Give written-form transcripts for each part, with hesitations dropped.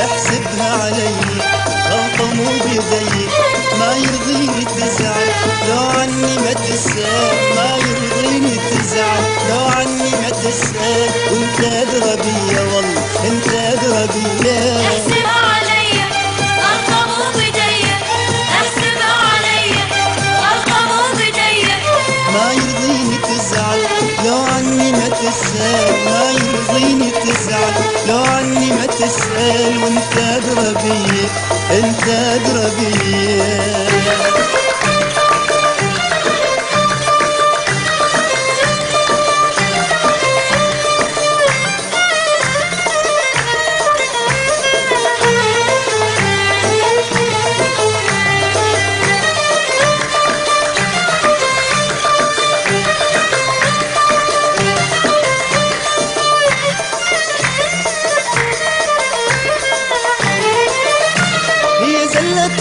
احسبها علي غلطة مو بيدي، ما يرضيني تزعل لو عني ما تسأل، ما يرضيني تزعل لو عني ما تسأل، وانت ادرى بيا والله انت ادرى بيا. احسبها علي غلطة مو بيدي، احسبها علي غلطة مو بيدي، ما يرضيني تزعل لو عني ما تسأل، ما يرضيني تزعل لو عني ما تسأل، وانت ادرى بيا انت ادرى بيا.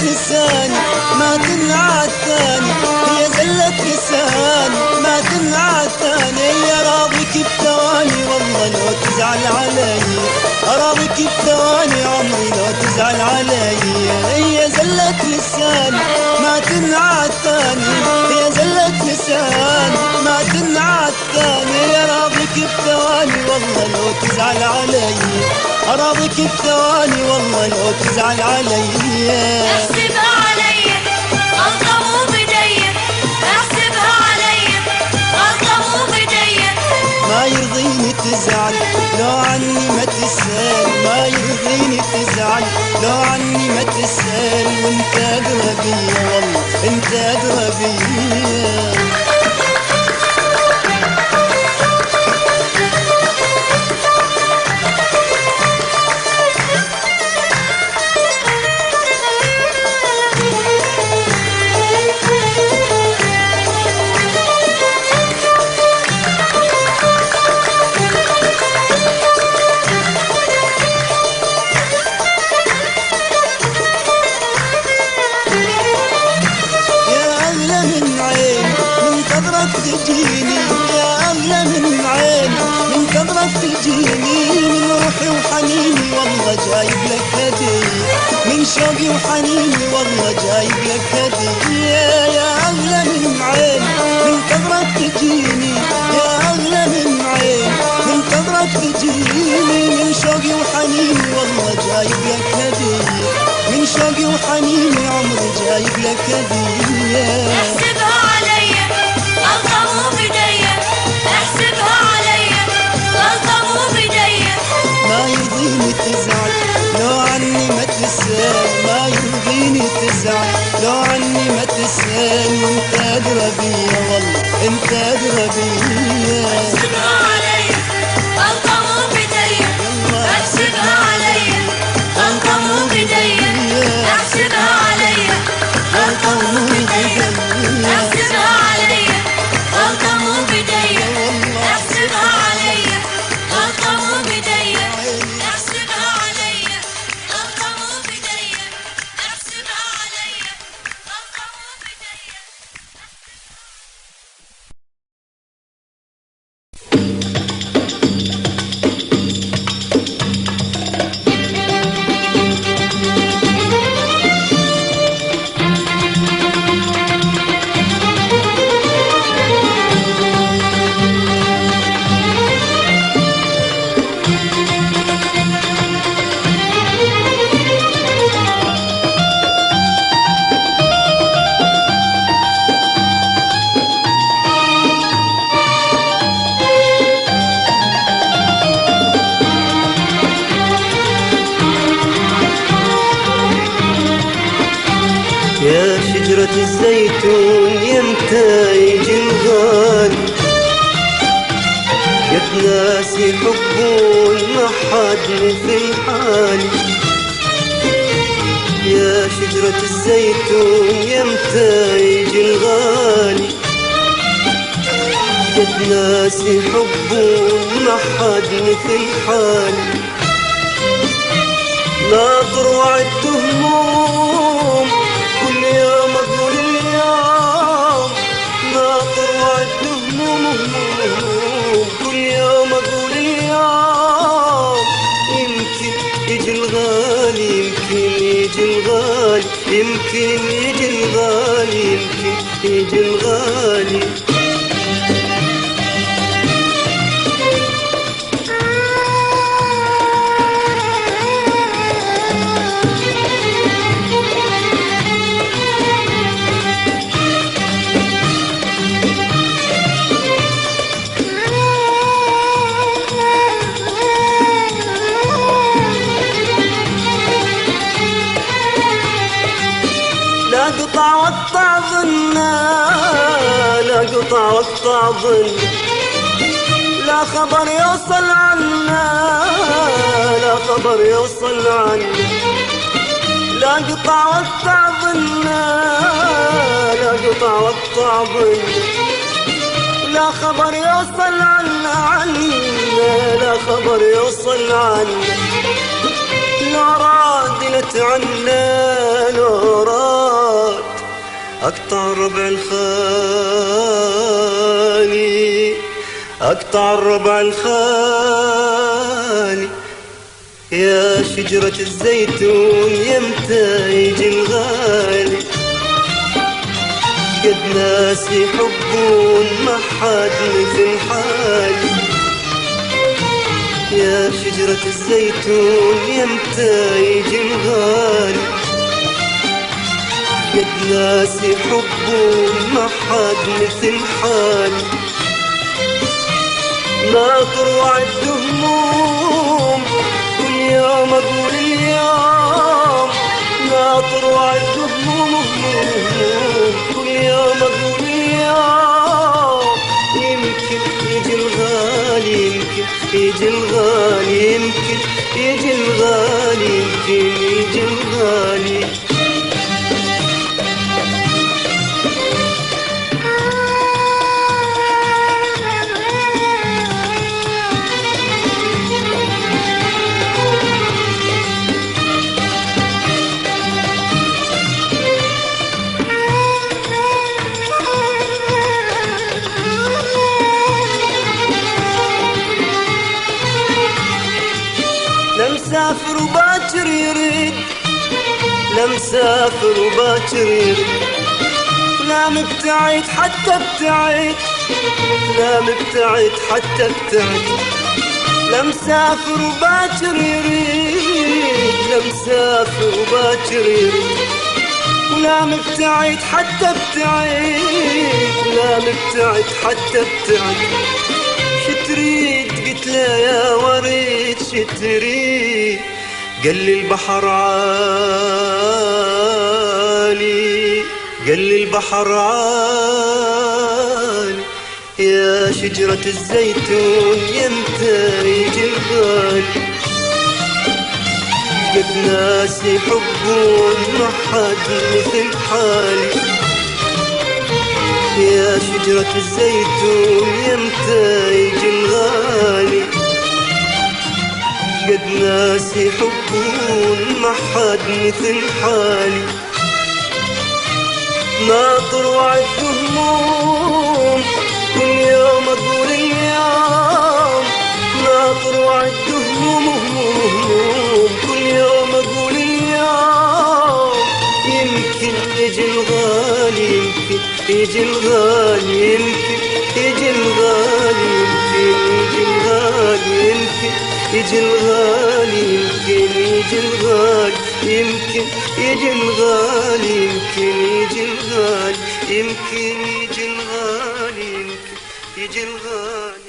لساني ما تنعاد ثاني، هي زلة لساني ما تنعاد ثاني، أراضيك بثواني والله لو تزعل علي، أراضيك بثواني عمري لو تزعل علي، هي زلة لساني ما تنعاد ثاني، هي زلة لساني ما تنعاد ثاني، أراضيك بثواني والله لو تزعل علي، أراضيك بثواني والله لو تزعل علي. احسبها علي غلطة مو بيدي، احسبها علي غلطة مو بيدي، ما يرضيني تزعل لو عني ما تسأل، ما يرضيني تزعل لو عني ما تسأل، وانت ادرى بيا والله انت ادرى بيا. تجيني يا أغلى من عيني من كثرة تجيني، من روحي وحنيني والله جايب لك هدية، من شوقي وحنيني والله جايب لك هدية، يا أغلى من عيني من كثرة تجيني، يا أغلى من عيني من كثرة تجيني، من شوقي وحنيني والله جايب لك هدية، من شوقي وحنيني عمري جايب لك هدية. احسبها علي غلطة مو بيدي، احسبها علي غلطة مو بيدي، ما يرضيني تزعل لو عني ما تسأل، ما يرضيني تزعل لو عني ما تسأل، وانت ادرى بيا والله انت ادرى بيا. احسبها علي غلطة مو بيدي، احسبها علي غلطة مو بيدي، احسبها علي غلطة مو بيدي، احسبها علي غلطة مو بيدي، احسبها علي غلطة مو بيدي، احسبها علي غلطة مو بيدي، احسبها علي غلطة مو بيدي. يا شجرة الزيتون يمتى يجي الغالي، يا ناس يحبون ما حد في حالي، يا شجرة الزيتون يمتى يجي الغالي، يا ناس يحبون ما حد في حالي، ناطر وعدت هموم كل يوم اقول اليوم، ناطر وعدت هموم كل يوم اقول اليوم، يمكن يجي الغالي الغالي يمكن يجي الغالي، يمكن يجي الغالي، يمكن يجي الغالي. لا قطع وقطع ظنا، لا قطع وقطع ظن، لا خبر يوصل عنا، لا خبر يوصل عنا. لا قطع وقطع ظنا، لا قطع وقطع ظن، لا خبر يوصل عنا، لا خبر يوصل عنا. لو راد لتعنى، لو راد أقطع الربع الخالي، أقطع الربع الخالي. يا شجرة الزيتون يمتى يجي الغالي؟ قد ناس يحبون ما حد مثل حالي. يا شجرة الزيتون يمتى يجي الغالي؟ قد ناس يحبون ما حد مثل حالي. ناطر وعد هموم كل يوم أقول اليوم، ناطر وعد هموم كل يوم أقول اليوم. يمكن يجي الغالي، يمكن يجي الغالي، يمكن يجي الغالي، يمكن يجي الغالي. مسافر وباكر يريد، لا مسافر وباكر يريد، لا مبتعد حتى ابتعد، لا مبتعد حتى ابتعد. لا مسافر وباكر يريد، لا مسافر وباكر يريد، ولا مبتعد حتى ابتعد، لا مبتعد حتى ابتعد. شتريد قلت له يا وريد شتريد، قال لي البحر عالي، قال لي البحر عالي. يا شجرة الزيتون يمتى يجي الغالي؟ قد ناس يحبون ما حد مثل حالي. يا شجرة الزيتون يمتى يجي الغالي؟ قد ناس يحبون ما حد مثل حالي. ناطر وعد هموم كل يوم أقول اليوم، ناطر وعد هموم كل يوم أقول اليوم. يمكن يجي الغالي، يمكن يجي الغالي، يمكن يجي الغالي، يمكن يجي الغالي، يمكن يجي الغالي، يمكن يجي الغالي، يمكن يجي الغالي، يمكن يجي الغالي، يمكن يجي الغالي، يمكن يجي الغالي.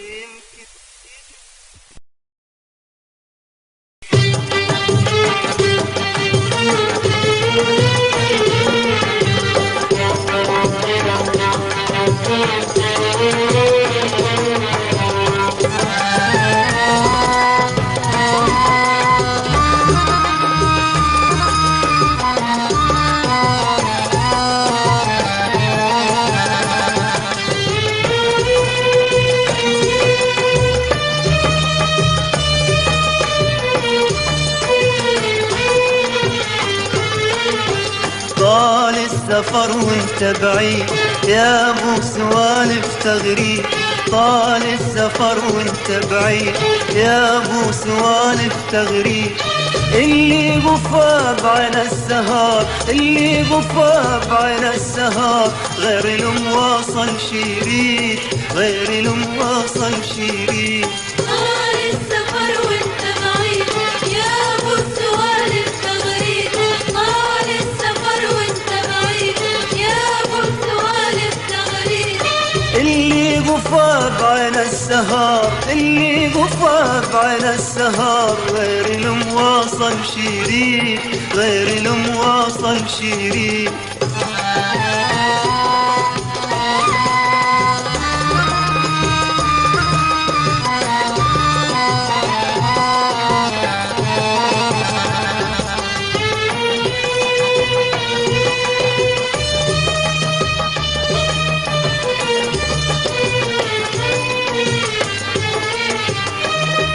طال السفر وانت بعيد يا ابو سوالف تغريب، طال السفر وانت بعيد يا ابو سوالف تغريب. اللي غفى بعين السهر، اللي غفى بعين السهر، غير المواصل شيرين، غير المواصل شيرين. طال السفر وانت بعيد يا ابو السوالف تغريد، طال السفر وانت بعيد يا ابو السوالف تغريد. اللي غفى بعين السهر، اللي غفى بعين السهر، غير المواصل شيرين، غير المواصل شيرين.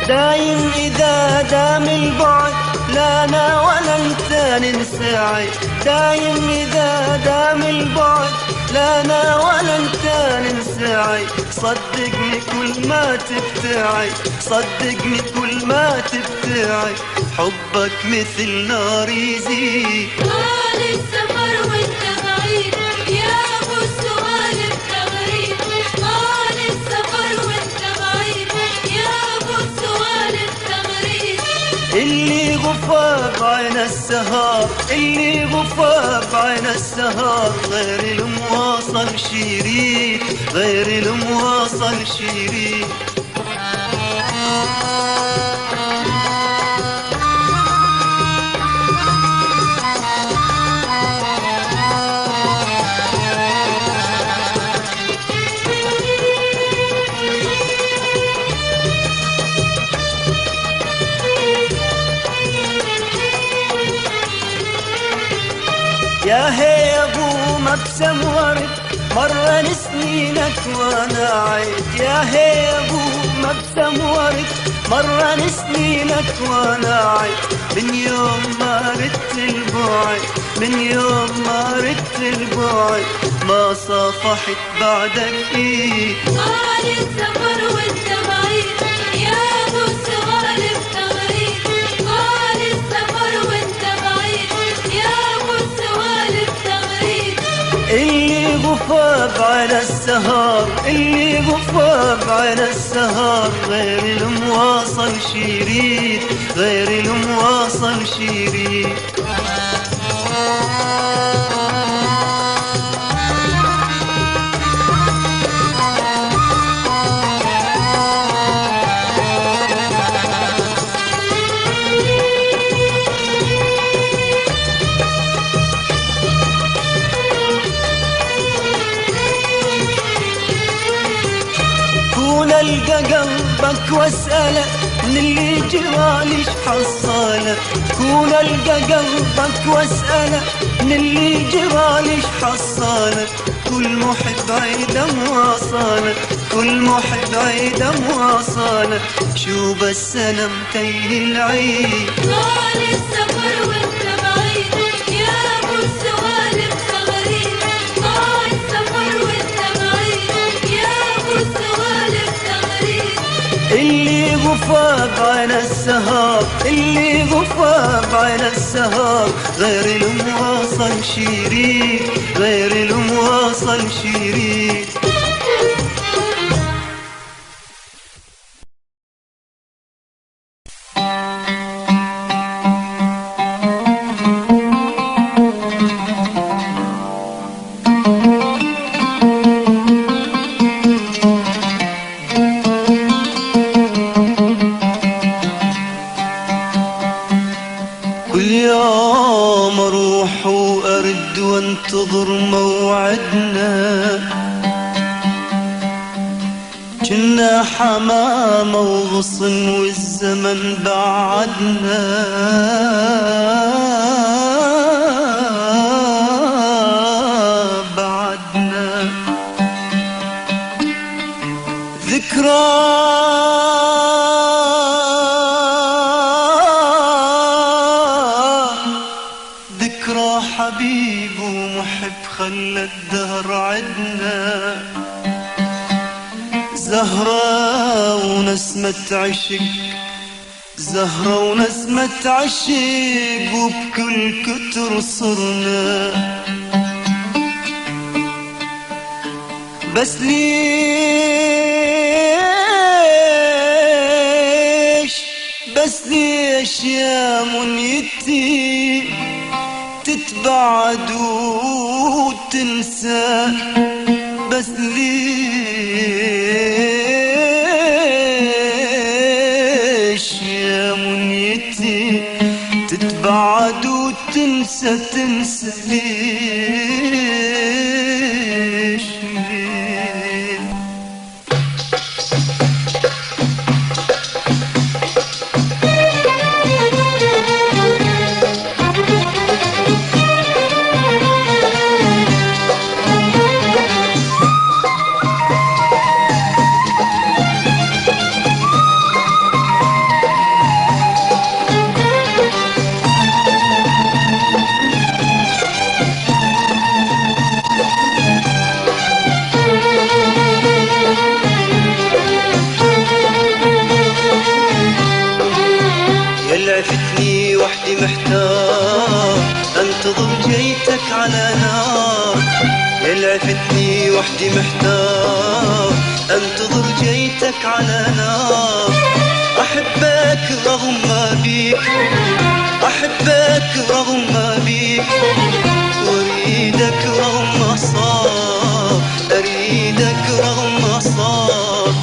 دايم إذا دام البعد لا أنا ولا أنت ننسعد، دايم إذا دام البعد لا أنا ولا أنت ننسعد. صدقني كل ما تبتعد، صدقني كل ما تبتعد، حبك مثل نار يزيد. طال السفر وانت بعيد يا ابو السوالف تغريد، طال السفر وانت بعيد يا ابو السوالف تغريد. اللي غفى بعين السهر، اللي غفى بعين السهر، غير المواصل شيرين، غير المواصل شيرين. يا هي يا ابو مبسم ورد، مر سنينك وانا عيد. يا هي يا ابو مبسم ورد، مر سنينك وانا عيد. من يوم ما ردت البعد، من يوم ما ردت البعد، ما صافحت بعدك ايد. طال السفر وانت بعيد يا ابو السوالف تغريد، طال السفر وانت بعيد يا ابو السوالف تغريد. اللي غفى بعين السهر، اللي غفى بعين السهر، غير المواصل شيرين، غير المواصل شيرين. ألقى قلبك واسأله من اللي جرالي حصاله، كون ألقى قلبك واسأله من اللي جرالي حصاله. كل محب عيده مواصاله، كل محب عيده مواصاله، شو بس أنا متيه العيد. طال السفر وانت بعيد يا ابو السوالف تغريد، طال السفر وانت بعيد يا ابو السوالف تغريد. اللي غفى بعين السهر، اللي غفى بعين السهر، غير المواصل شيرين، غير المواصل شيرين. كل يوم اروح وارد وانتظر موعدنا، كنا حمامة وغصن والزمن بعدنا. بعدنا ذكرى حبيب ومحب خلى الدهر عدنا، زهرة ونسمة عشق زهرة ونسمة عشيق وبكل كتر صرنا، بس ليش بس ليش يا منيتي تتبعد وتنسى؟ بس ليش يا منيتي تتبعد وتنسى؟ تنسى ليش؟ يلعفتني وحدي محتار انتظر جيتك على نار، يلعفتني وحدي محتار انتظر جيتك على نار. احبك رغم ما بيك، احبك رغم ما بيك، واريدك رغم ما صار، اريدك رغم ما صار.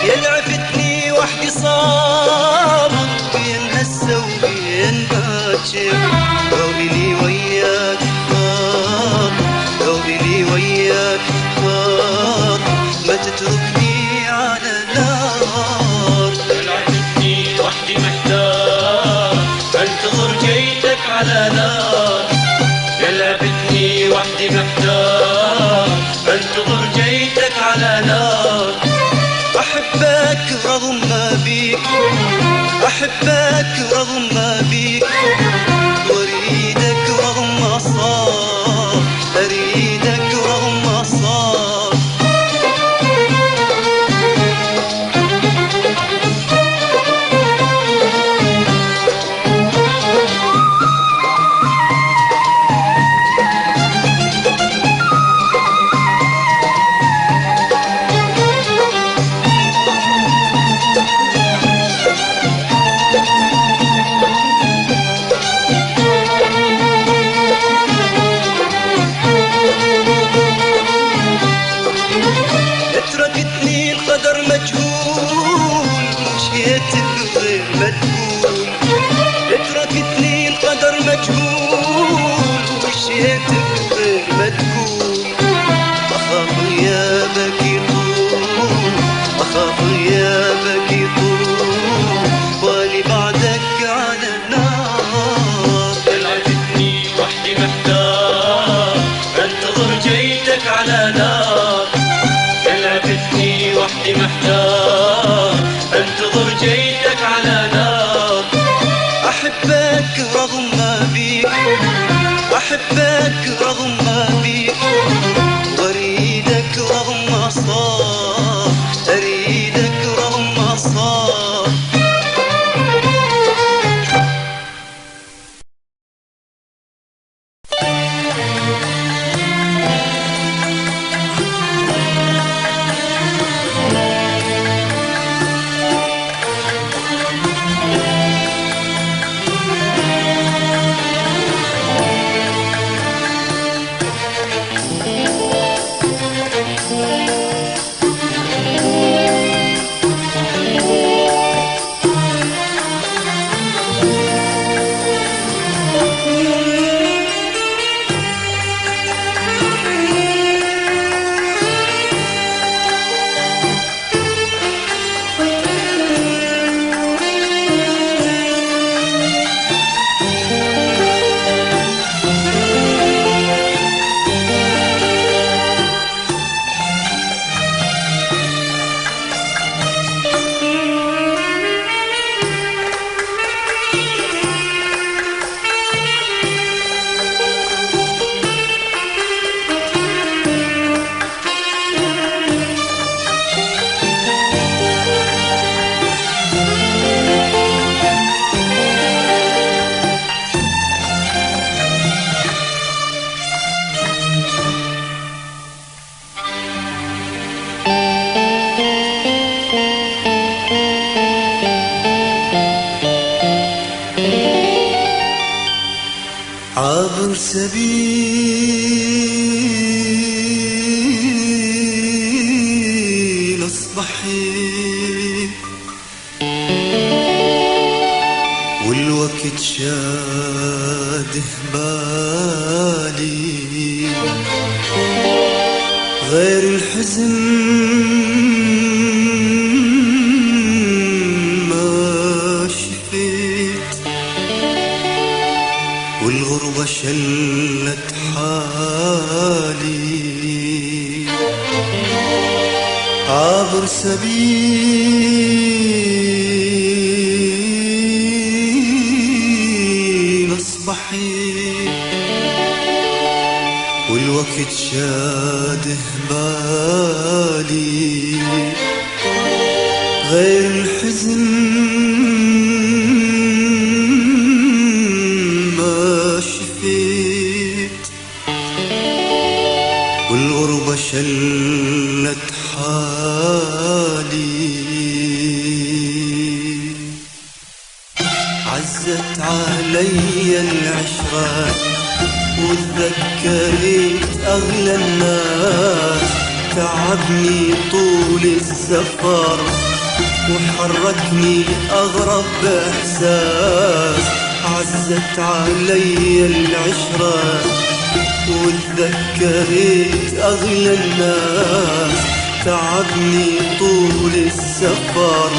يلعفتني وحدي صابر بين هسه وبين باكر، قولي لي وياك خاطر، قولي لي وياك خاطر، ما تتركني على نار. يلعفتني وحدي محتار انتظر جيتك على نار، يلعفتني وحدي محتار انتظر جيتك على نار. احبك رغم ما بيك، احبك رغم ما بيك، واريدك رغم ما صار، اريدك رغم ما صار. اتركتني القدر مجهول ومشيت بغير مدلول، اتركتني القدر مجهول ومشيت بغير مدلول. اخاف غيابك يطول، اخاف غيابك يطول، واني بعدك على النار. يلعفتني وحدي محتار انتظر جيتك على نار، يلعفتني وحدي محتار انتظر جيتك على نار. احبك رغم ما بيك، احبك رغم ما بيك، واريدك رغم ما صار، اريدك رغم ما صار. عابر سبيل اصبحي والوقت شاده بالي غير الحزن ما شفيت والغربة شلت حالي عابر سبيل اصبحي والوقت شاده بالي غير الحزن ما شفيت والغربة شلت حالي عزت علي العشرة وتذكرت أغلى الناس تعبني طول السفر وحركني أغرب إحساس عزت علي العشرة وتذكرت أغلى الناس تعبني طول السفر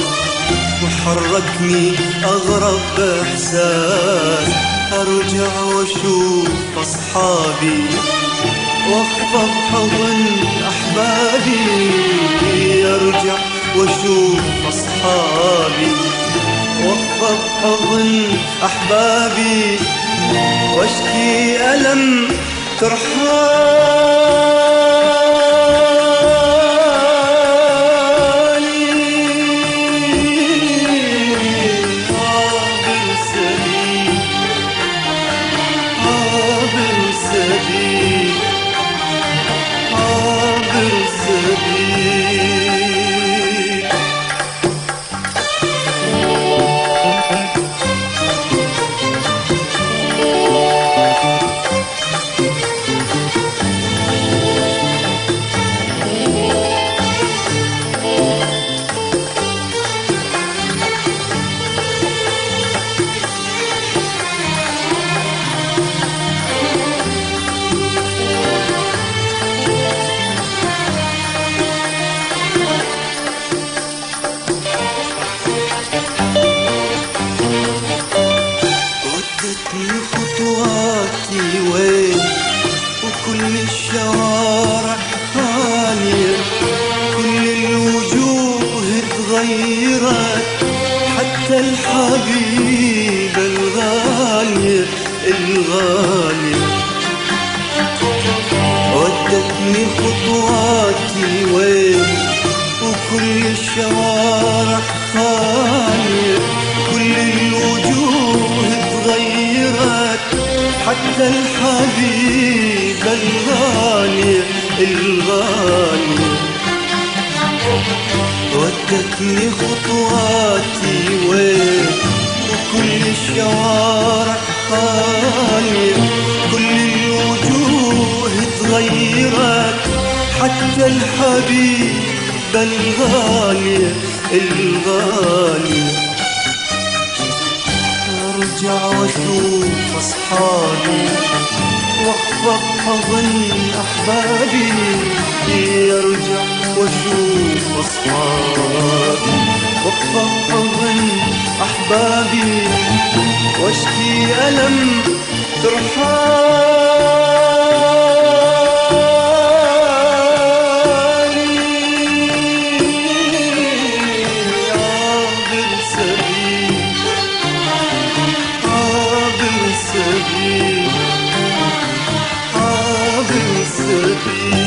وحركني أغرب إحساس أرجع وأشوف أصحابي وأخفض حضن أحبابي أرجع وأشوف أصحابي وأخفض حضن أحبابي وأشكي ألم ترحالي عابر سبيل عابر سبيل عابر سبيل خطواتي وين وكل الشوارع خالية كل الوجوه تغيرت حتى الحبيبة الغالية الغالية ودتني خطواتي وين وكل الشوارع خالية كل الوجوه تغيرت حتى الحبيبة الغالية الغالية ودتني خطواتي وين وكل الشوارع خالية كل الوجوه تغيرت حتى الحبيبة الغالية الغالية ارجع واشوف اصحابي واخفض حضن احبابي ارجع واشوف اصحابي واخفض حضن احبابي واشكي الم ترحالي عابر سبيل عابر سبيل عابر سبيل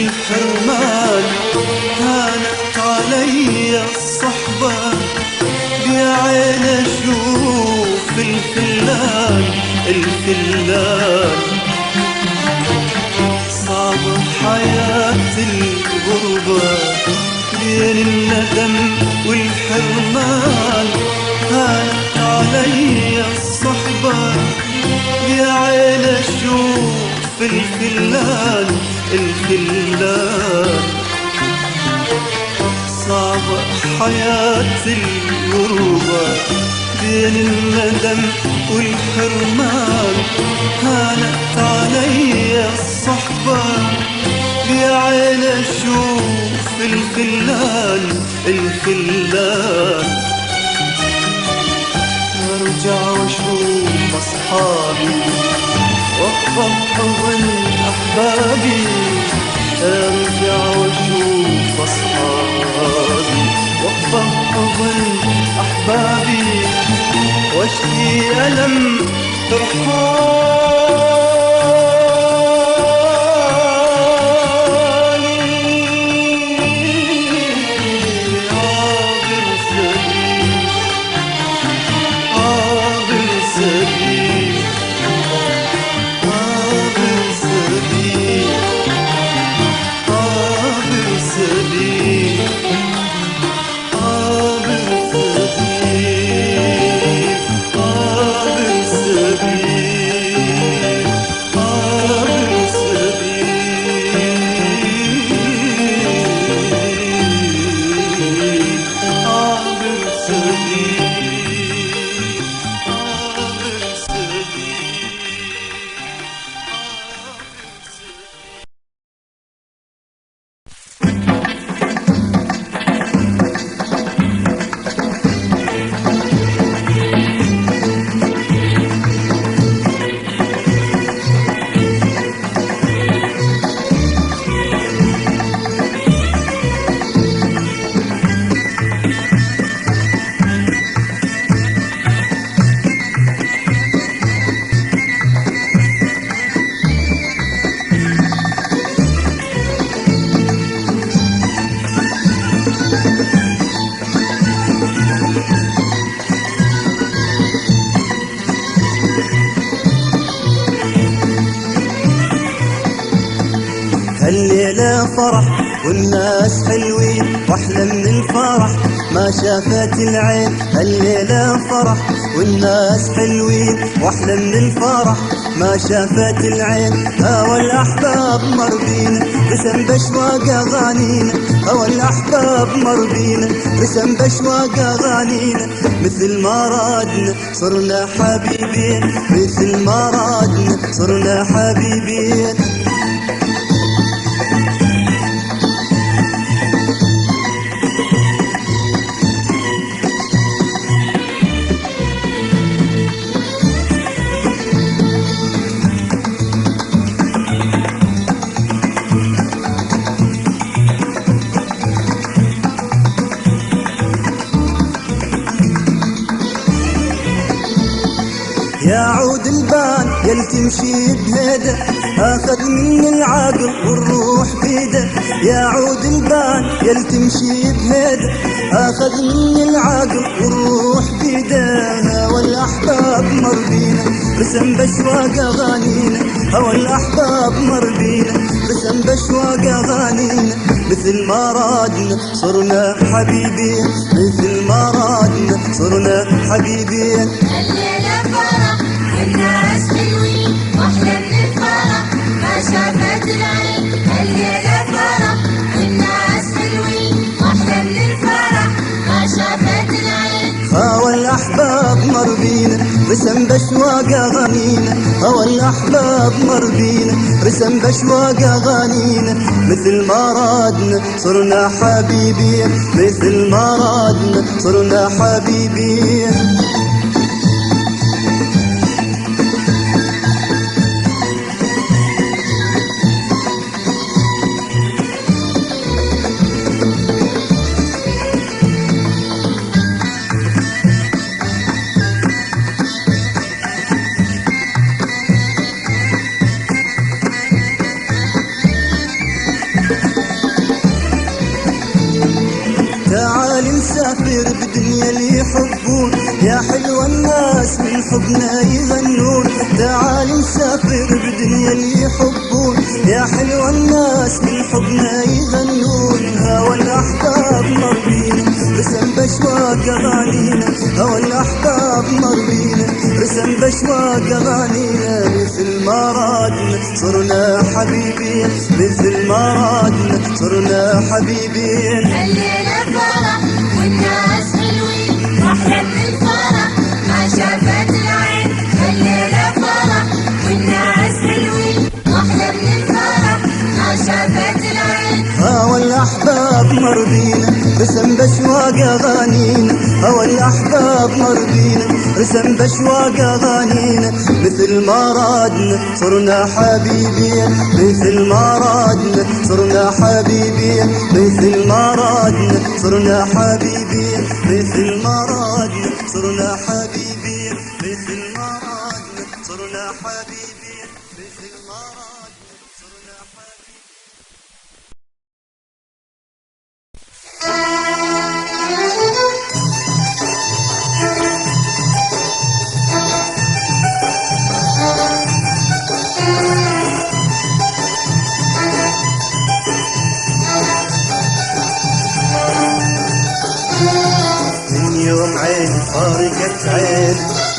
الحرمان هانت علي الصحبة يا عين اشوف الخلان الخلان صعب حياة الغربة بين الندم والحرمان هانت علي الصحبة يا عين اشوف الخلان الخلان صعبة حياة الغربة بين الندم والحرمان هانت علي الصحبة يا عين اشوف الخلان الخلان ارجع واشوف اصحابي واقبض حضن احبابي ارجع واشوف اصحابي واقبض حضن احبابي واشكي الم الليلة فرح والناس حلوين واحلى من الفرح ما شافت العين. الليلة فرح والناس حلوين واحلى من الفرح ما شافت العين. هوى الاحباب مر بينا رسم باشواق اغانينا. هوى الاحباب مر بينا رسم باشواق اغانينا. مثل ما رادنا صرنا حبيبين. مثل ما رادنا صرنا حبيبين. يا عود البان يل تمشي بهيده اخذ مني العقل والروح بيده. يا عود البان يل تمشي بهيده اخذ مني العقل والروح بيده. هوى الاحباب مر بينا رسم باشواق اغانينا. هوى الاحباب مر بينا رسم باشواق اغانينا. مثل ما رادنا صرنا حبيبين. مثل ما رادنا صرنا حبيبين. الليلة فرح والناس حلوين واحلى من الفرح ما شافت العين. الليلة فرح والناس حلوين واحلى من الفرح ما شافت العين. هوى الاحباب مر بينا رسم باشواق اغانينا. هوى الاحباب مر بينا رسم باشواق اغانينا. مثل ما رادنا صرنا حبيبين. مثل ما رادنا صرنا حبيبين. نسافر بدنيا اللي يحبون، يا حلوة الناس من حبنا يغنون. تعالي نسافر بدنيا اللي يحبون، يا حلوة الناس من حبنا يغنون. هوى الأحباب مر بينا رسم بأشواق أغانينا، هوى الأحباب مر بينا رسم بأشواق أغانينا. مثل ما رادنا صرنا حبيبين، مثل ما رادنا صرنا حبيبين. الليلة فرح والناس حلوين واحلى من الفرح ما شافت العين. الليلة فرح والناس حلوين واحلى من الفرح ما شافت العين. هوى الأحباب مر بينا رسم بأشواق أغانينا، هوى الأحباب مر بينا رسم بأشواق أغانينا. مثل ما رادنا صرنا حبيبين، مثل ما رادنا صرنا حبيبين، مثل ما رادنا صرنا حبيبين، مثل ما رادنا صرنا حبيبين، مثل ما رادنا صرنا حبيبين، مثل ما رادنا صرنا حبيبين. من يوم عين فارقت عين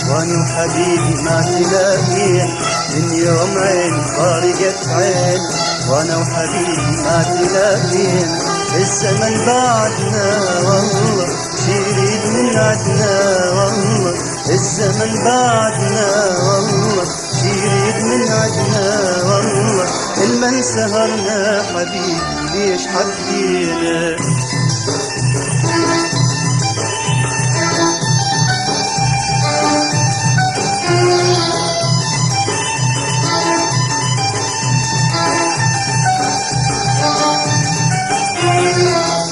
وانا وحبيبي ما تلاقين، من يوم عين فارقت عين وانا وحبيبي ما تلاقين. الزمن بعدنا والله شريد من عدنا، والله الزمن بعدنا والله شريد من عدنا. والله المن سهرنا حبيبي ليش حبينا.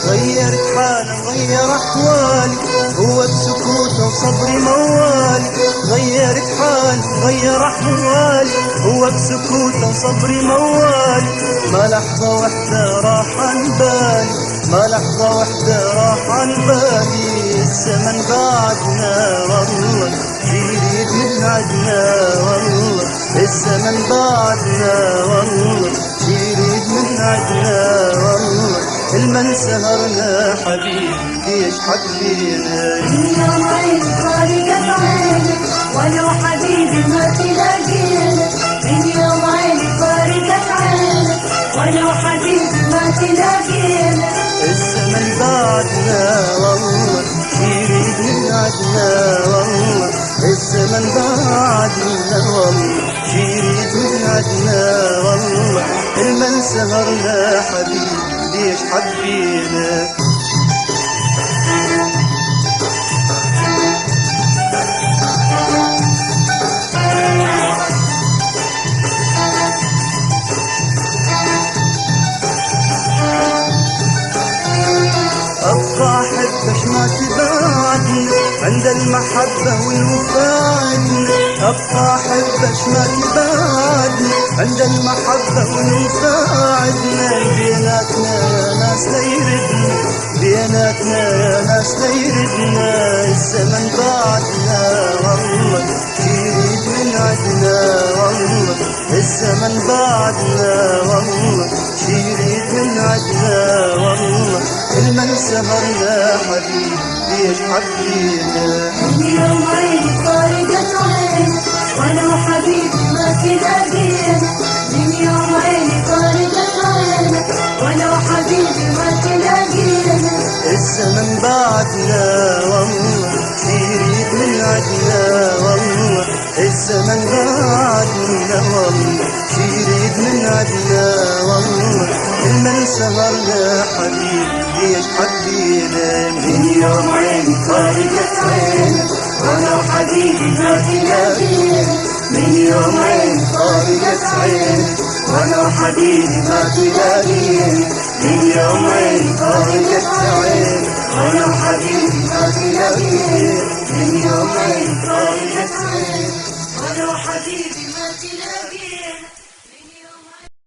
غيرت حالي غير احوالي هو بسكوته وصبري موالي. غيرت حالي غير احوالي هو بسكوته وصبري موالي. ما لحظة وحدة راح عن بالي، ما لحظة وحدة راح عن بالي. الزمن بعدنا والله يريد من عدنا، والله الزمن بعدنا والله يريد من عدنا. والله المن سهرنا حبيبي ليش حبينا. من يوم عين فارقت عينك ولو حبيبي ما تلاقينا. من يوم عين فارقت عينك ولو حبيبي ما تلاقينا. الزمن بعدنا والله يريد من عدنا، والله الزمن بعدنا والله يريد من عدنا. والله المن سهرنا حبيبي ليش حبينا. أبقى أحبك ما تبعدنا عند المحبة والوفادنا. أبقى أحبك ما تبعدنا عند المحبة والوفادنا. بيناتنا يا ناس لا يردنا، بيناتنا يا ناس لا يردنا. الزمن بعدنا والله يريد من عدنا، والله الزمن بعدنا والله يريد من عدنا. والله المن سهرنا حبيبي ليش حبينا. من يوم عين فارقت عينك ولو حبيبي ما تلاقينا. من يوم عين فارقت عينك ولو حبيبي ما تلاقينا. الزمن بعدنا والله يريد من عدنا، والله الزمن بعدنا والله يريد من عدنا. والله المن سهرنا حبيبي ليش حبينا. من يوم عين فارقت عينك ولو حبيبي ما تلاقينا. من يوم عين فارقت عينك ولو حبيبي ما تلاقينا. من يوم عين فارقت عينك ولو حبيبي ما تلاقينا. من يوم عين فارقت عينك ولو حبيبي ما تلاقينا. من يوم عين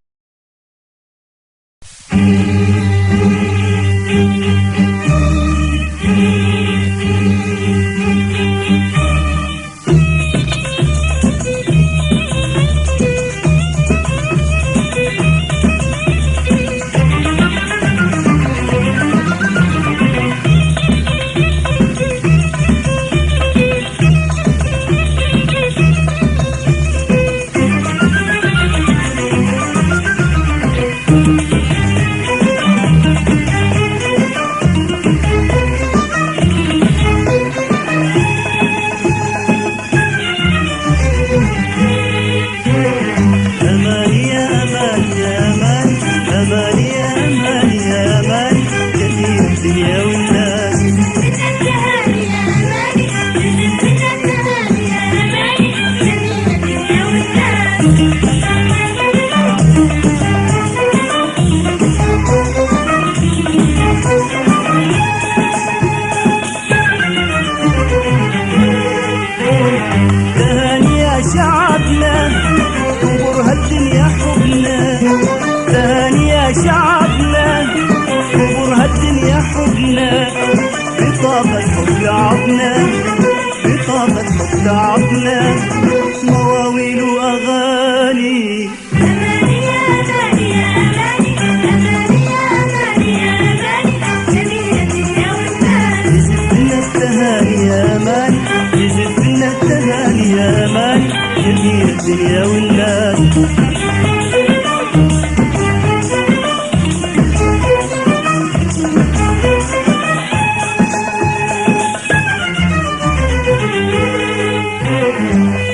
الدنيا والناس.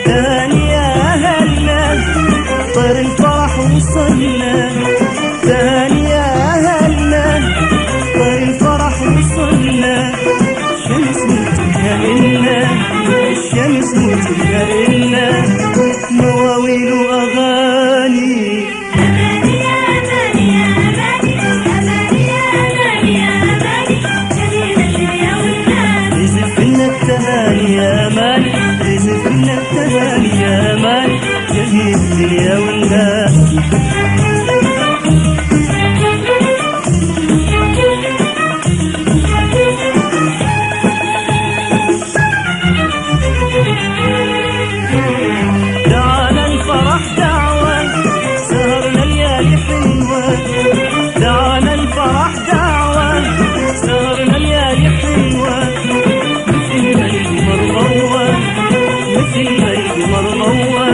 تاني يا أهلنا طير الفرح وصلنا، تاني يا أهلنا طير الفرح وصلنا، الشمس ملتقى إلنا، الشمس ملتقى إلنا، مواويل وأغاني. أماني يا أماني يا أماني، أماني يا أماني يا أماني، جميل الدنيا والناس. تزف لنا التهاني يا أماني، تزف لنا التهاني يا أماني، جميل الدنيا والناس. دعانا الفرح دعوة سهرنا ليالي حلوة، دعانا الفرح دعوة سهرنا ليالي حلوة، مثل ما القمر ضوى، مثل ما القمر ضوى،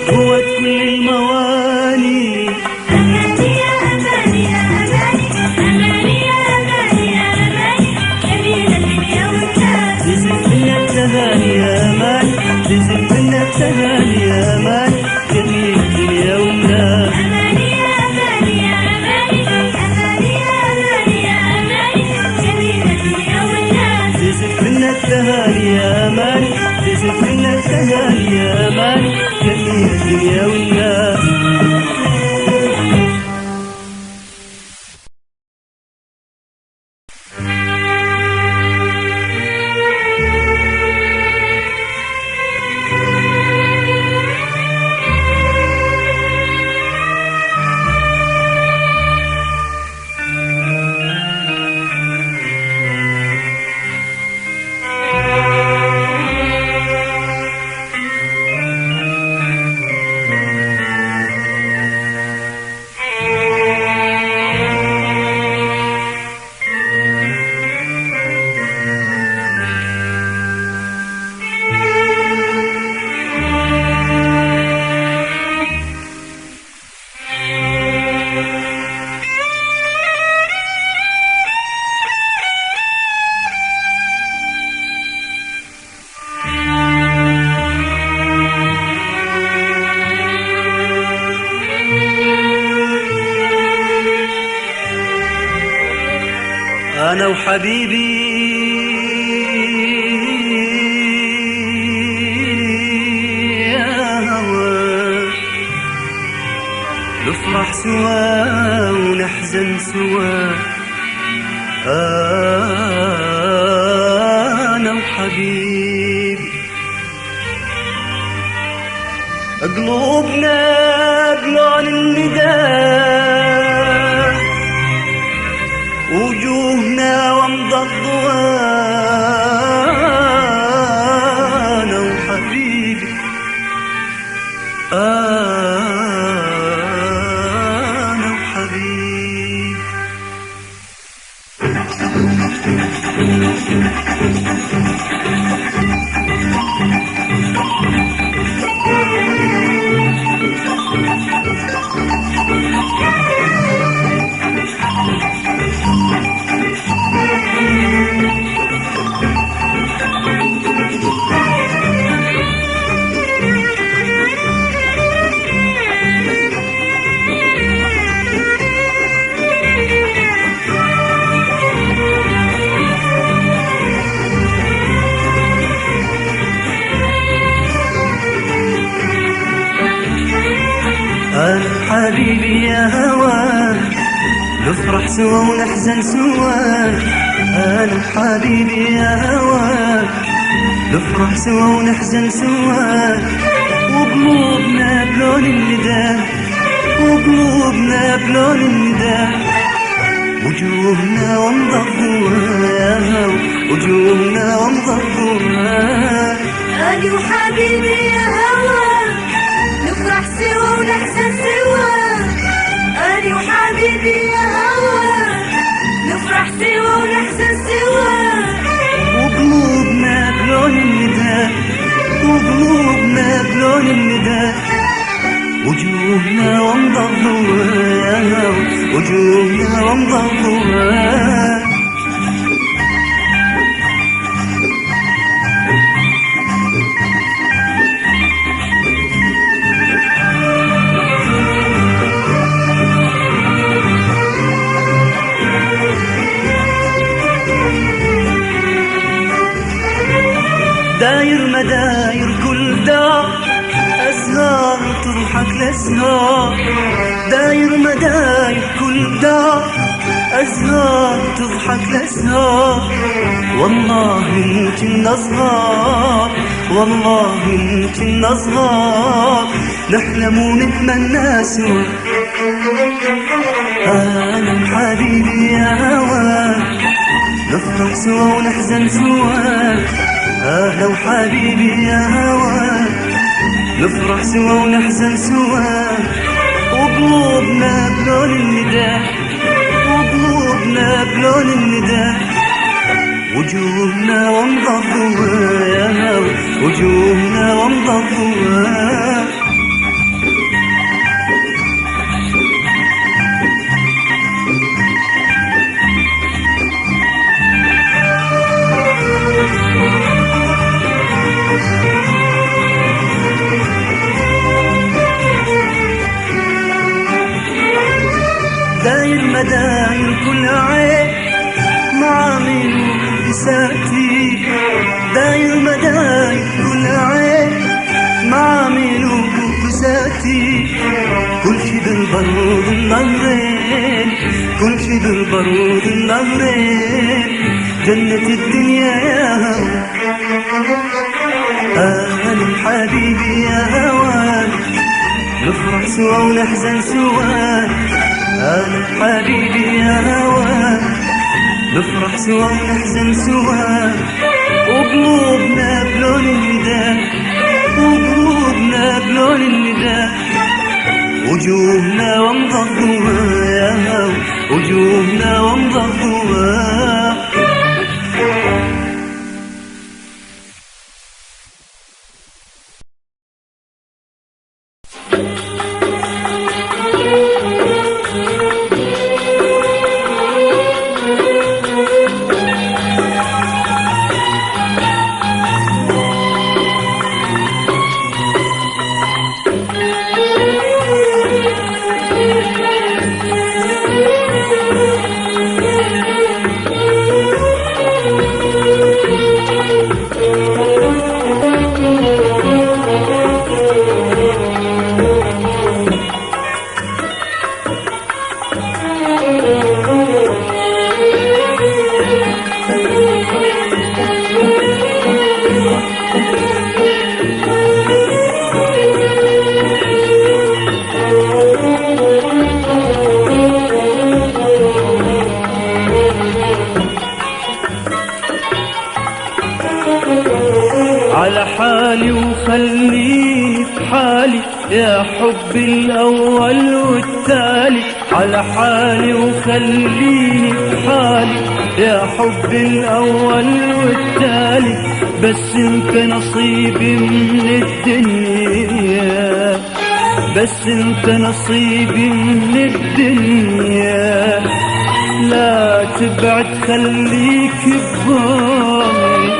قوت كل المواني. أماني يا أماني يا أماني، أماني يا أماني يا أماني، جميل الدنيا والناس. تزف لنا التهاني يا أماني، تزف لنا التهاني يا أماني، جميل الدنيا والناس. أماني يا أماني يا أماني، أماني يا أماني يا أماني، جميل الدنيا والناس. تزف لنا التهاني يا أماني، تزف لنا التهاني يا أماني، جميل الدنيا والناس. أنا وحبيبي يا هوى نفرح سوا ونحزن سوا، أنا وحبيبي قلوبنا بلون النداء، وجوهنا ومضى الضوء، أنا وحبيبي أنا وحبيبي. أنا حبيبي يا هوا نفرح سوا ونحزن سوا، أنا حبيبي يا هوا نفرح سوا ونحزن سوا، وقلوبنا بلون النداء، وقلوبنا بلون النداء، وجوهنا ومضى الضوء، وجوهنا ومضى الضوء. أنا وحبيبي يا هوا نفرح سوا ونحزن سوا، أنا وحبيبي يا هوا نفرح سوا ونحزن سوا، وقلوبنا بلون النداء، وقلوبنا بلون النداء، وجوهنا وامضى الضوء. داير مداير كل دار أزهار تضحك لأزهار، داير مداير كل دار أزهار تضحك لأزهار. والله يمكن صغار، والله يمكن صغار، نحلم ونتمنى سوا. أنا حبيبي يا هواك، نفرح سوا ونحزن سوا. أهلا وحبيبي يا هواك، نفرح سوا ونحزن سوا. وقلوبنا بلون النداء، وقلوبنا بلون النداء. وجوهنا وامضى الضوء يا هوا، وجوهنا وامضى الضوء. داير مداير كل عين معامل وبساتي، داير مداير كل عين معامل وبساتي. كل شي بالبرود النهرين، كل شي بالبرود النهرين. جنة الدنيا يا هوا، أنا حبيبي يا هوا، نفرح سوا ونحزن سوا. أنا حبيبي يا هوا، نفرح سوا ونحزن سوا. وقلوبنا بلون النداء، وقلوبنا بلون النداء. وجوهنا وامضى الضوء يا هوا، وجوهنا وامضى الضوء. على حالي وخليني في حالي يا حب الأول والتالي. على حالي وخليني في حالي يا حب الأول والتالي. بس انت نصيبي من الدنيا، بس انت نصيبي من الدنيا. لا تبعد خليك ببالي،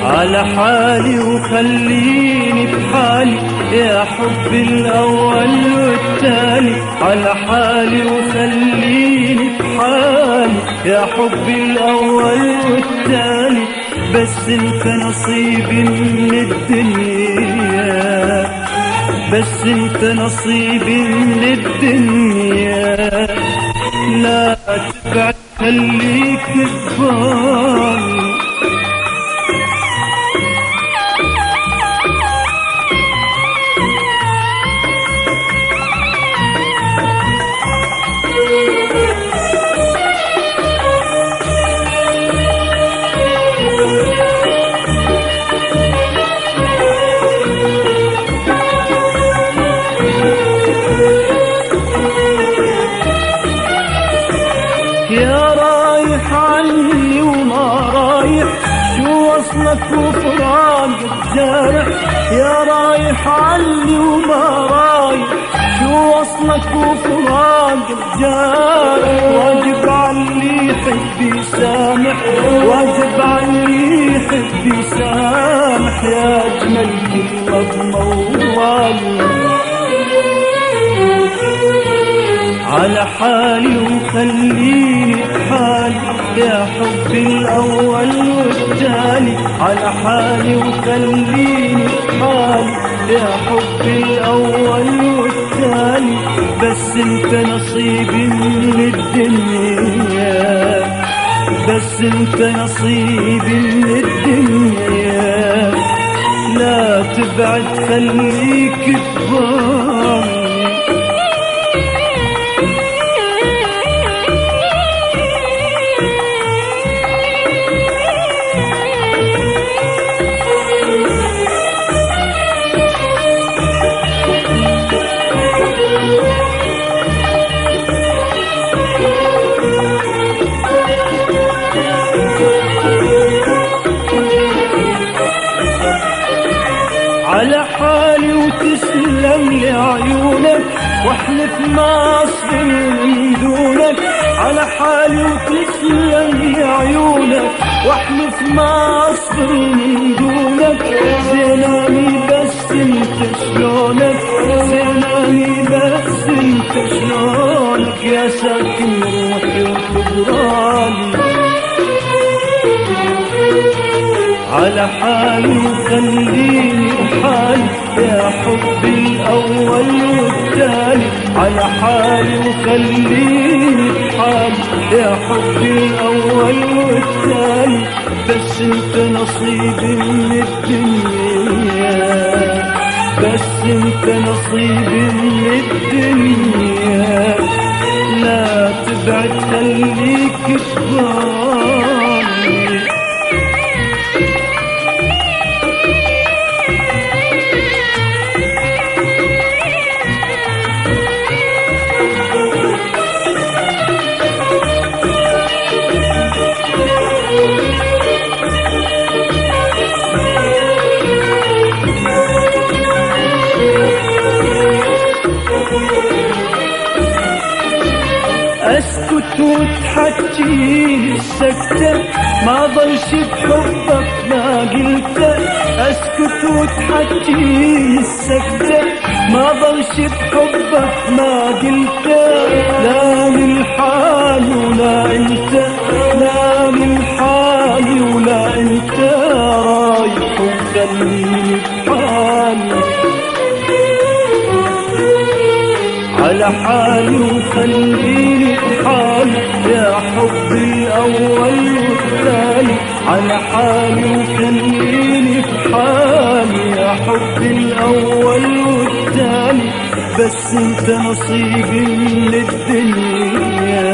على حالي وخليني بحالي يا حب الأول والتالي. على حالي وخليني بحالي يا حب الأول والتالي. بس انت نصيبي من الدنيا، بس انت نصيبي من الدنيا. لا تبعد خليك ببالي. يا رايح عني وما رايح وصلك وفراقك جارح يا رايح عني وما رايح، شو وصلك وفراقك جارح، واجب علي يحب يسامح، واجب علي يحب يسامح، يا اجمل كلمة بموالي على حالي وخليني بحالي يا حبي الأول والتالي، على حالي وخليني بحالي يا حبي الأول والتالي، بس انت نصيبي من الدنيا، بس انت نصيبي من الدنيا، لا تبعد خليك تضل. على حالي وتسلم لي عيونك، واحلف ما اصبر من دونك، على حالي وتسلم لي عيونك، واحلف ما اصبر من دونك، زيناني بس انت شلونك، زيناني بس انت شلونك، يا ساكن روحي وكبراني على حالي وخليني بحالي يا حبي الأول والتالي، على حالي وخليني بحالي يا حبي الأول والتالي، بس انت نصيبي من الدنيا، بس انت نصيبي من الدنيا، لا تبعد خليك تضل. اسكت وتحكي السكتة ما ضلش بحبك ما قلته، اسكت وتحكي السكتة ما ضلش بحبك ما قلته، لا من حالي ولا انت، لا من حالي ولا انت، رايح وخليني بحالي على حالي وخليني بحالي يا حبي الأول والتالي، على حالي وخليني بحالي يا حبي الأول والتالي، بس انت نصيبي من الدنيا،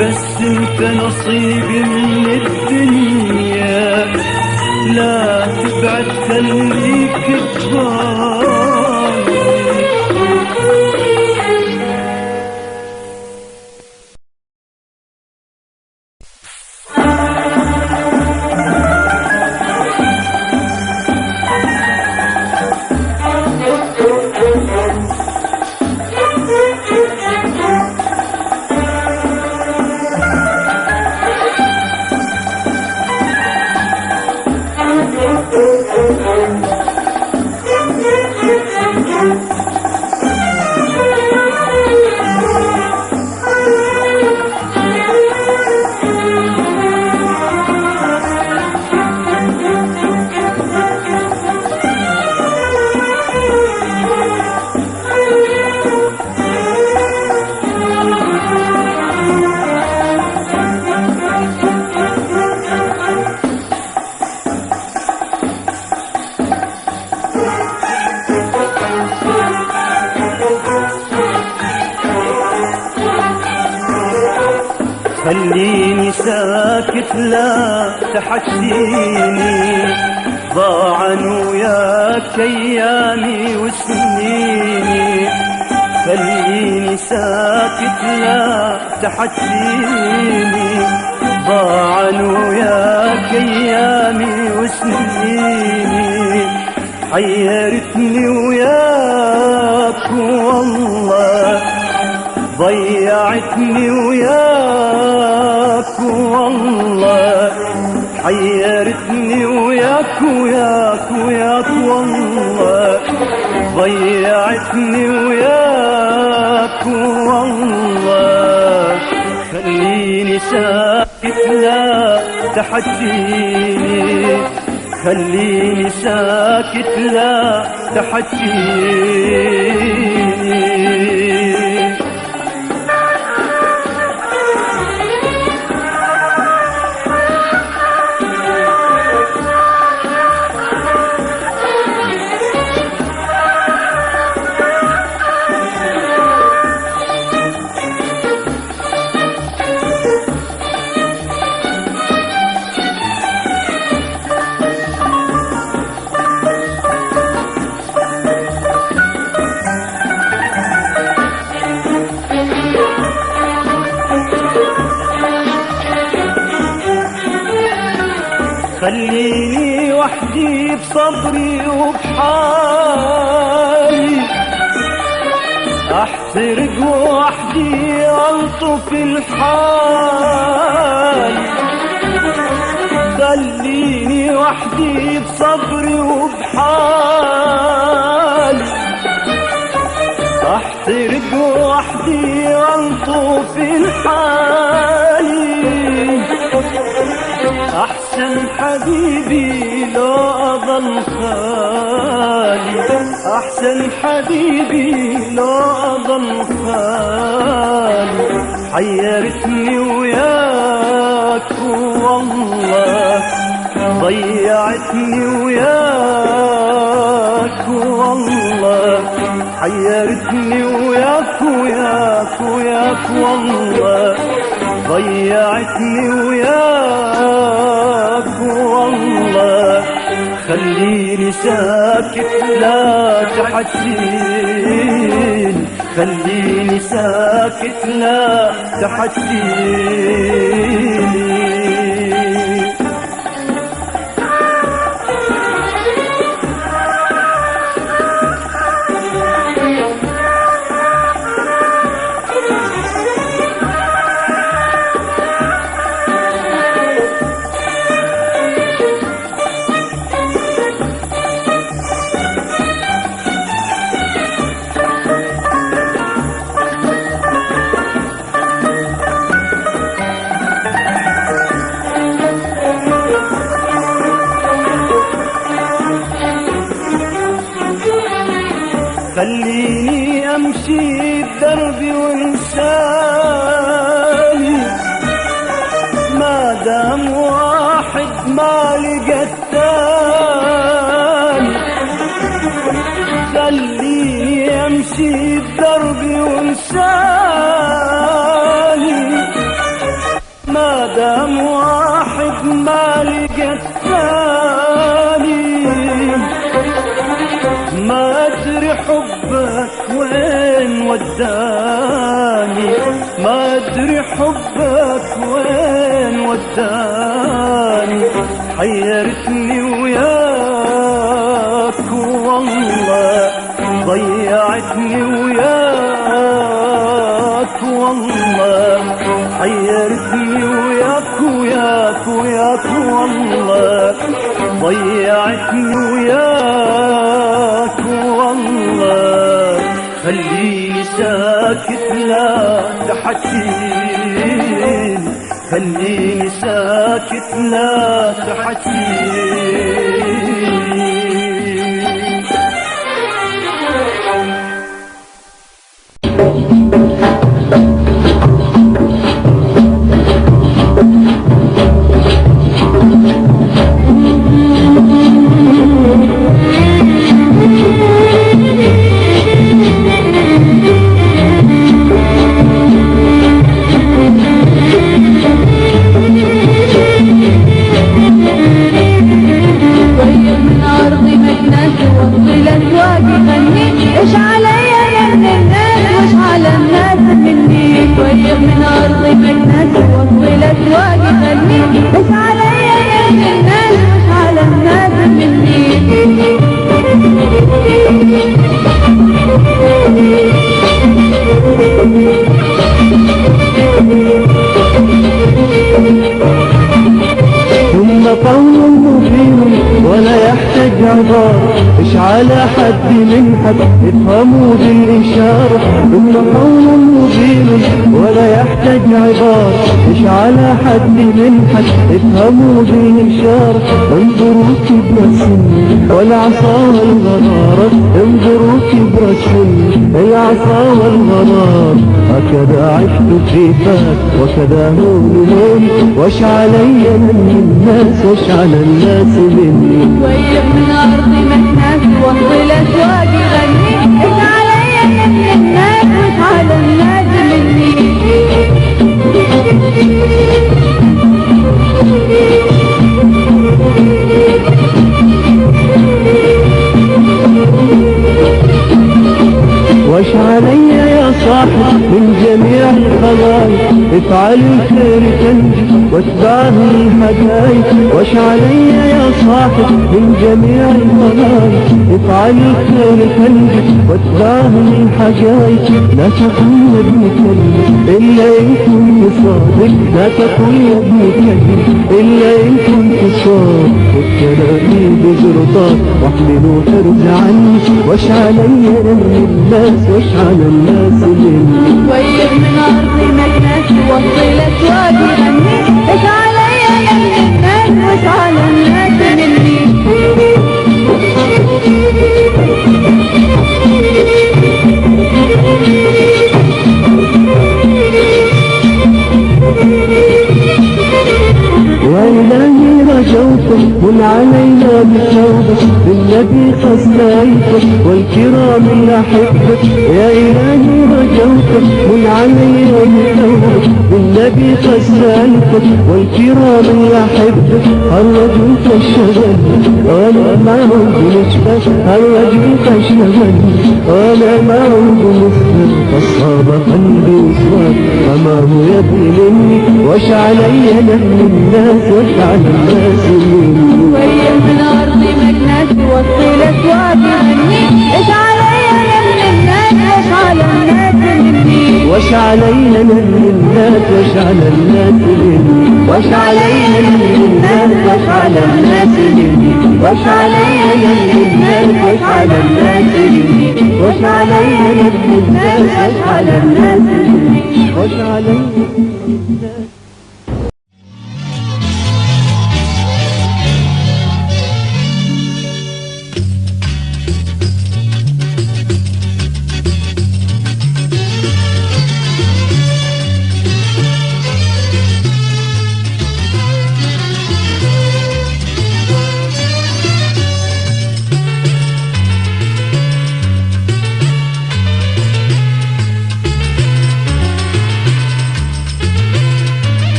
بس انت نصيبي من الدنيا، لا تبعد خليك تضل. خليني ساكت لا تحكيني، ضاعن وياك ايامي وسنيني، خليني ساكت لا تحكيني، ضاعن وياك ايامي سنين حيرتني وياك والله، ضيعتني وياك والله، حيرتني وياك وياك وياك والله، ضيعتني وياك والله. خليني ساكت لا تحكيني، خليني ساكت لا تحكيني. خليني وحدي بصبري وبحالي، احترق وحدي الطف الحال. خليني وحدي بصبري وبحالي، احترق وحدي الطف الحال. أحسن حبيبي لو أظل خالي، أحسن حبيبي لو أظل خالي. حيرتني وياك والله، ضيعتني وياك والله، حيرتني وياك وياك وياك والله، ضيعتني وياك والله. خليني ساكت لا تحكين، خليني ساكت لا تحكين. خليني امشي بدربي وانساني، ما دام واحد ما لقى الثاني. خليني امشي بدربي وانساني، ما دام واحد ما لقى الثاني. ما ادري حبك وين وداني، ما ادري حبك وين وداني. حيرتني وياك والله، ضيعتني وياك والله، حيرتني وياك وياك وياك والله، ضيعتني وياك والله. خليني ساكت لا تحكين، خليني ساكت لا تحكين. عبار إيش على حد منحك افهموا بالإشارة ثم قول مبين ولا يحتاج عبار إيش على حد منحك افهموا بالإشارة انظروا كبر السن والعصا والغرار انظروا كبر السن العصا والغرار هكذا عشت في فات وكذا هون وش علي من الناس وش على الناس مني ويلف من أرضي مكناس وسط الأسواق يغني إيش علي من الناس وإيش على الناس مني وش علي يا صاحب من جميع الخلائق افعل الخير تنجي واتبعه الحدايق وش علي يا صاحب من جميع الخلائق افعل الخير تنجي واتبعه الحدايق لا تقل يا ابن كلب الا ان كنت صادق لا تقل يا ابن كلب الا ان كنت صادق كلامي بزرطات واحملوا حرز عني وش علي من الناس وش على الناس مني ويلف من أرضي مكناس وسط الأسواق يغني إيش علي من الناس وإيش على الناس مني وإلهي رجوتك من علينا بتوبة بالنبي خزنايتك والكرام الأحبة يا إلهي رجوتك من علينا بتوبة بالنبي خزنايتك والكرام الأحبة الرجل كالشغل وأنا ما عود نشبه الرجل كالشغل وأنا ما عود نصبر فالصاب قلبي وصوات فما هو يبني مني وش علي من الناس وش على الناس مني ويلف من أرضي مكناس وسط الأسواق يغني إيش علي من الناس وإيش على الناس مني وش علينا من الناس وش على الناس مني وش علينا من الناس وش على الناس مني وش علينا من الناس وش على الناس مني وش علينا من الناس وش على الناس مني وش علينا من الناس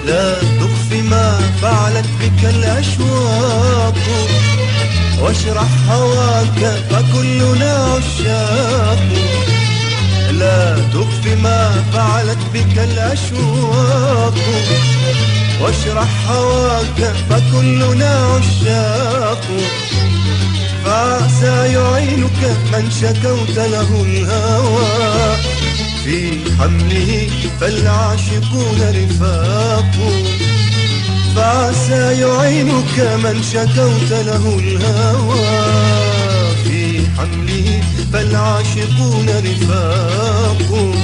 لا تخفي ما فعلت بك الأشواق واشرح هواك فكلنا عشاق لا تخفي ما فعلت بك الأشواق واشرح هواك فكلنا عشاق فعسى يعينك من شكوت له الهوى في حمله فالعاشقون رفاق فعسى يعينك من شكوت له الهوى في حمله فالعاشقون رفاق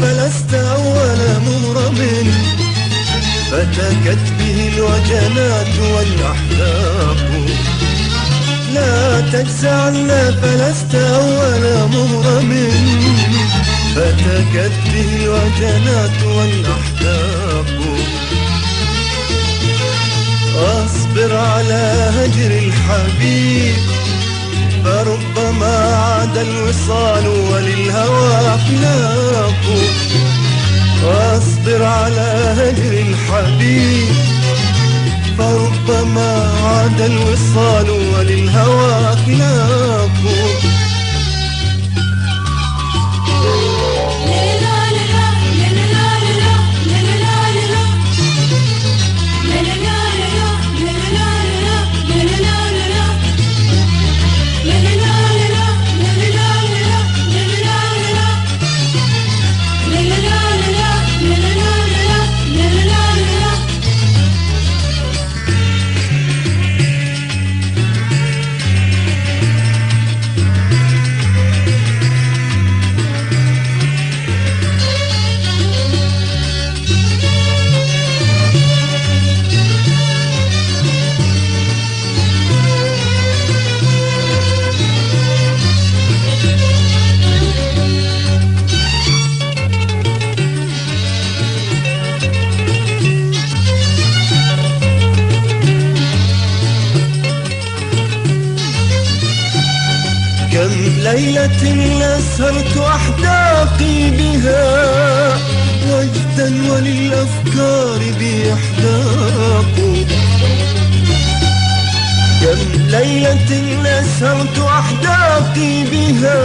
فلست أول مغرم فتكت به الوجنات والأحلاق. لا تجزعن فلست أول مغرم فتكت به الوجنات والأحلاق. أصبر على هجر الحبيب فربما عاد الوصال وللهوى أخلاق. واصبر على هجر الحبيب فربما عاد الوصال وللهوى أخلاق. كم ليلة أسهرت أحداقي بها وجدا وللأفكار بي أحداق. كم ليلة أسهرت أحداقي بها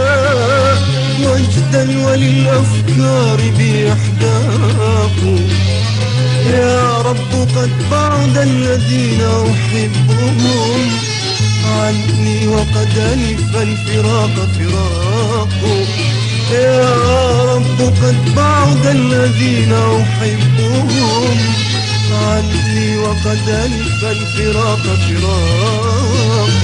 وجدا وللأفكار بي أحداق. يا رب قد بعد الذين أحبهم عني وقد ألف الفراق فراق. يا رب قد بعد الذين أحبهم عني وقد ألف الفراق فراق.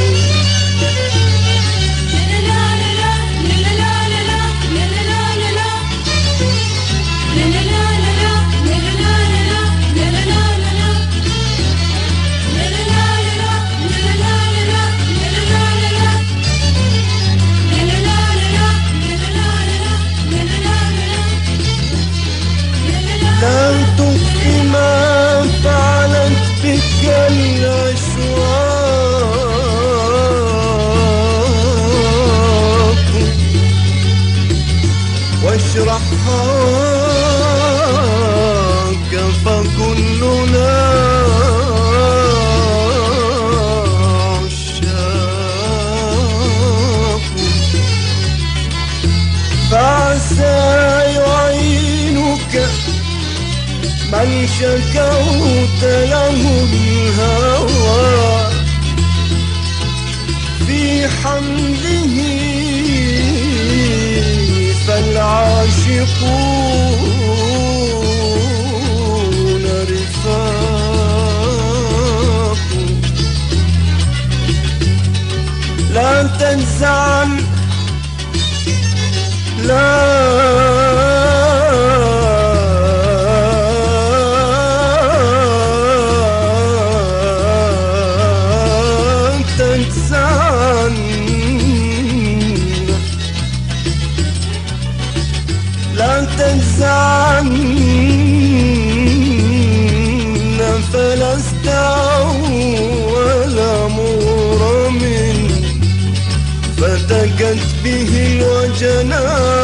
لا تخفي ما فعلت بك الأشواق واشرح هواك فكلنا عشاق. فعسى يعينك من شكوت له الهوى في حمله فالعاشقون رفاق. لا تنزعن لا لا تجزعن فلست أول مغرم فتكت به الوجنات